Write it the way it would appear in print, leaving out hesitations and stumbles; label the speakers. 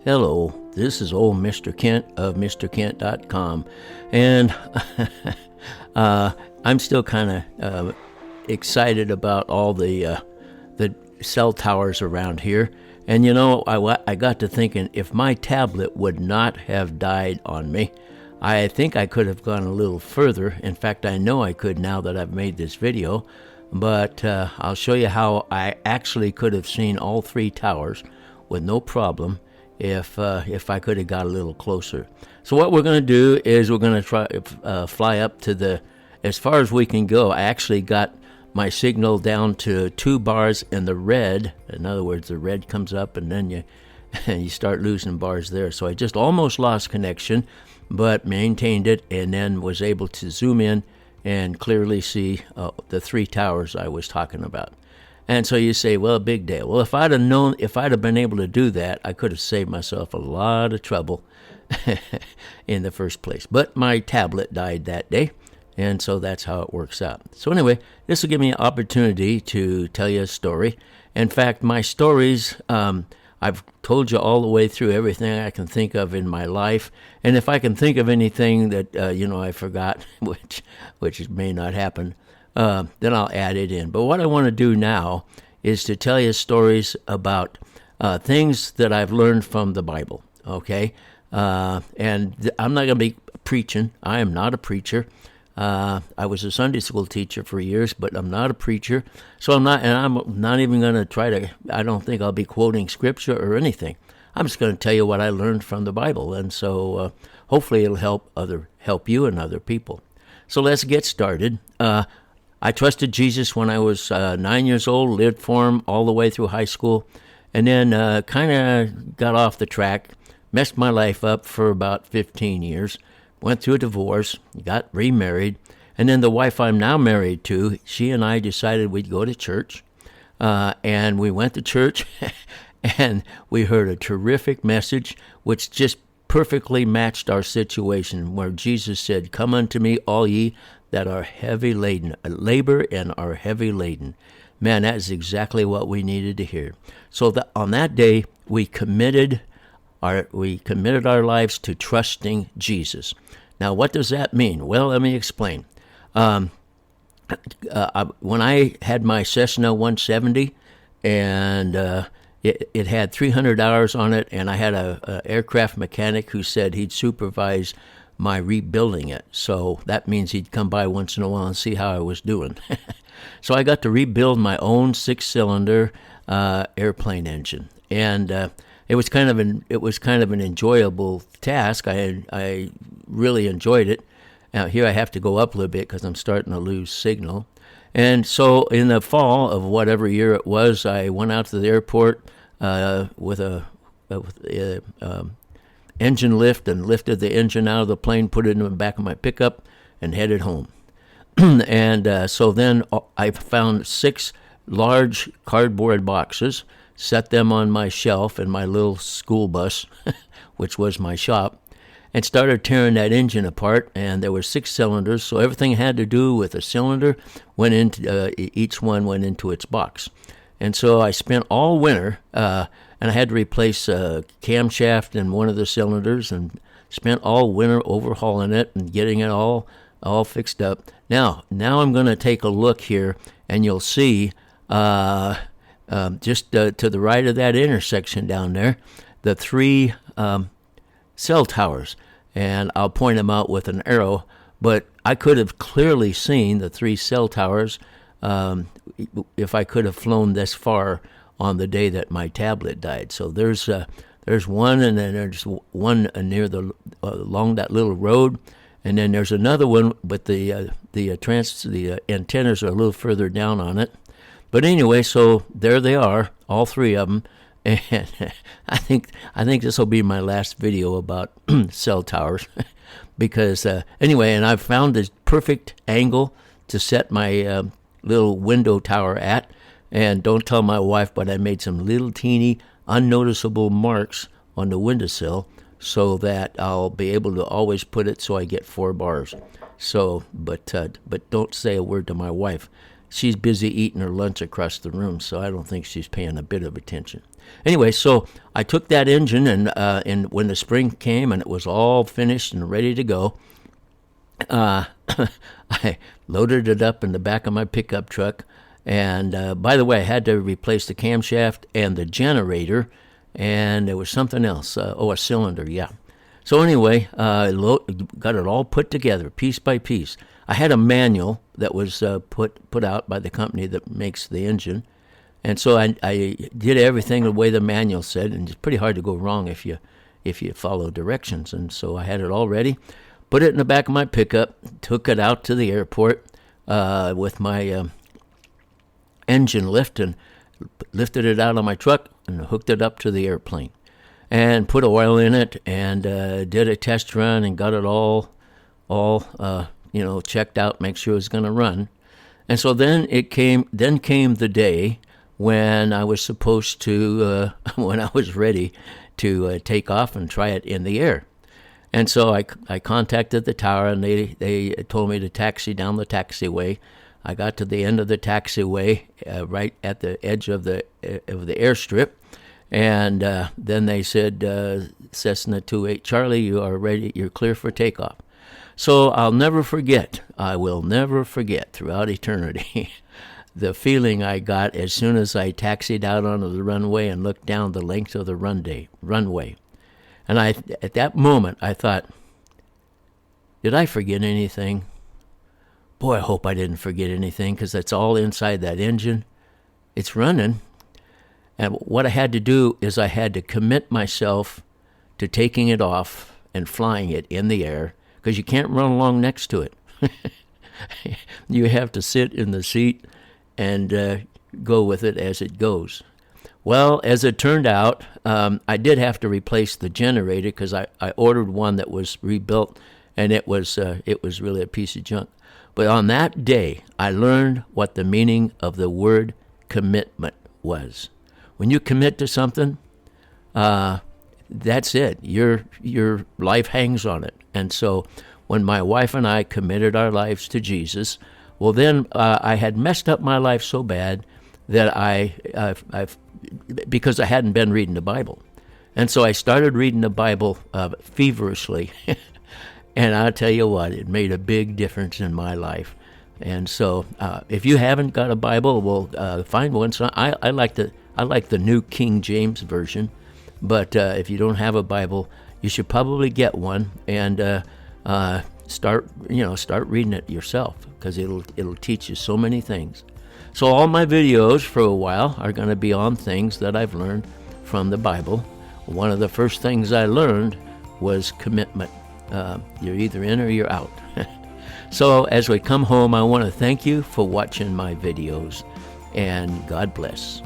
Speaker 1: Hello, this is old Mr. Kent of MrKent.com, and I'm still kind of excited about all the cell towers around here. And I got to thinking, if my tablet would not have died on me, I think I could have gone a little further. In fact, I know I could now that I've made this video, but I'll show you how I actually could have seen all three towers with no problem if I could have got a little closer. So what we're going to do is we're going to try fly up to as far as we can go. I actually got my signal down to 2 bars in the red. In other words, the red comes up and then you start losing bars there. So I just almost lost connection, but maintained it and then was able to zoom in and clearly see the 3 towers I was talking about. And so you say, well, big deal. Well, if I'd have been able to do that, I could have saved myself a lot of trouble in the first place. But my tablet died that day, and so that's how it works out. So anyway, this will give me an opportunity to tell you a story. In fact, my stories, I've told you all the way through everything I can think of in my life. And if I can think of anything that, I forgot, which may not happen, then I'll add it in. But what I want to do now is to tell you stories about things that I've learned from the Bible, okay? And I'm not going to be preaching. I am not a preacher. I was a Sunday school teacher for years, but I'm not a preacher. So I'm not even going to I don't think I'll be quoting scripture or anything. I'm just going to tell you what I learned from the Bible. And so hopefully it'll help you and other people. So let's get started. I trusted Jesus when I was 9 years old, lived for him all the way through high school, and then kind of got off the track, messed my life up for about 15 years, went through a divorce, got remarried, and then the wife I'm now married to, she and I decided we'd go to church, and we went to church, and we heard a terrific message, which just perfectly matched our situation, where Jesus said, "Come unto me, all ye that are heavy laden, labor and are heavy laden." Man, that is exactly what we needed to hear. So on that day, we committed our lives to trusting Jesus. Now, what does that mean? Well, let me explain. When I had my Cessna 170, and it had 300 hours on it, and I had a aircraft mechanic who said he'd supervise my rebuilding it. So that means he'd come by once in a while and see how I was doing. So I got to rebuild my own 6-cylinder airplane engine, and it was kind of an enjoyable task. I really enjoyed it. Now here I have to go up a little bit because I'm starting to lose signal. And so in the fall of whatever year it was, I went out to the airport with a engine lift and lifted the engine out of the plane, put it in the back of my pickup, and headed home. And so then I found 6 large cardboard boxes, set them on my shelf in my little school bus, which was my shop, and started tearing that engine apart. And there were 6 cylinders, so everything had to do with a cylinder went into each one went into its box. And so I spent all winter, and I had to replace a camshaft in one of the cylinders, and spent all winter overhauling it and getting it all fixed up. Now I'm going to take a look here, and you'll see just to the right of that intersection down there, the 3 cell towers, and I'll point them out with an arrow. But I could have clearly seen the 3 cell towers if I could have flown this far on the day that my tablet died. So there's one, and then there's one near along that little road, and then there's another one, but the antennas are a little further down on it. But anyway, so there they are, all 3 of them, and I think this will be my last video about cell towers, because anyway, and I've found this perfect angle to set my little window tower at. And don't tell my wife, but I made some little teeny unnoticeable marks on the windowsill so that I'll be able to always put it so I get 4 bars. So, but don't say a word to my wife. she's busy eating her lunch across the room, so I don't think she's paying a bit of attention. Anyway, so I took that engine, and when the spring came and it was all finished and ready to go, I loaded it up in the back of my pickup truck. And by the way, I had to replace the camshaft and the generator, and there was something else. A cylinder, yeah. So anyway, got it all put together, piece by piece. I had a manual that was put out by the company that makes the engine, and so I did everything the way the manual said, and it's pretty hard to go wrong if you follow directions. And so I had it all ready, put it in the back of my pickup, took it out to the airport with my engine lift, and lifted it out of my truck and hooked it up to the airplane and put oil in it, and did a test run and got it all checked out, make sure it was going to run. And so then came the day when I was supposed to when I was ready to take off and try it in the air. And so I contacted the tower, and they told me to taxi down the taxiway. I got to the end of the taxiway, right at the edge of the airstrip, and then they said, Cessna 28 Charlie, you are ready, you're clear for takeoff. So I will never forget throughout eternity the feeling I got as soon as I taxied out onto the runway and looked down the length of the runway. And at that moment, I thought, did I forget anything? Boy, I hope I didn't forget anything, because that's all inside that engine. It's running. And what I had to do is I had to commit myself to taking it off and flying it in the air, because you can't run along next to it. You have to sit in the seat and go with it as it goes. Well, as it turned out, I did have to replace the generator, because I ordered one that was rebuilt, and it was really a piece of junk. But on that day, I learned what the meaning of the word commitment was. When you commit to something, that's it. Your life hangs on it. And so when my wife and I committed our lives to Jesus, well, then I had messed up my life so bad that because I hadn't been reading the Bible. And so I started reading the Bible feverishly. And I'll tell you what, it made a big difference in my life. And so if you haven't got a Bible, well, find one. So I like the New King James Version. But if you don't have a Bible, you should probably get one and start reading it yourself, because it'll teach you so many things. So all my videos for a while are going to be on things that I've learned from the Bible. One of the first things I learned was commitment. You're either in or you're out. So as we come home, I want to thank you for watching my videos, and God bless.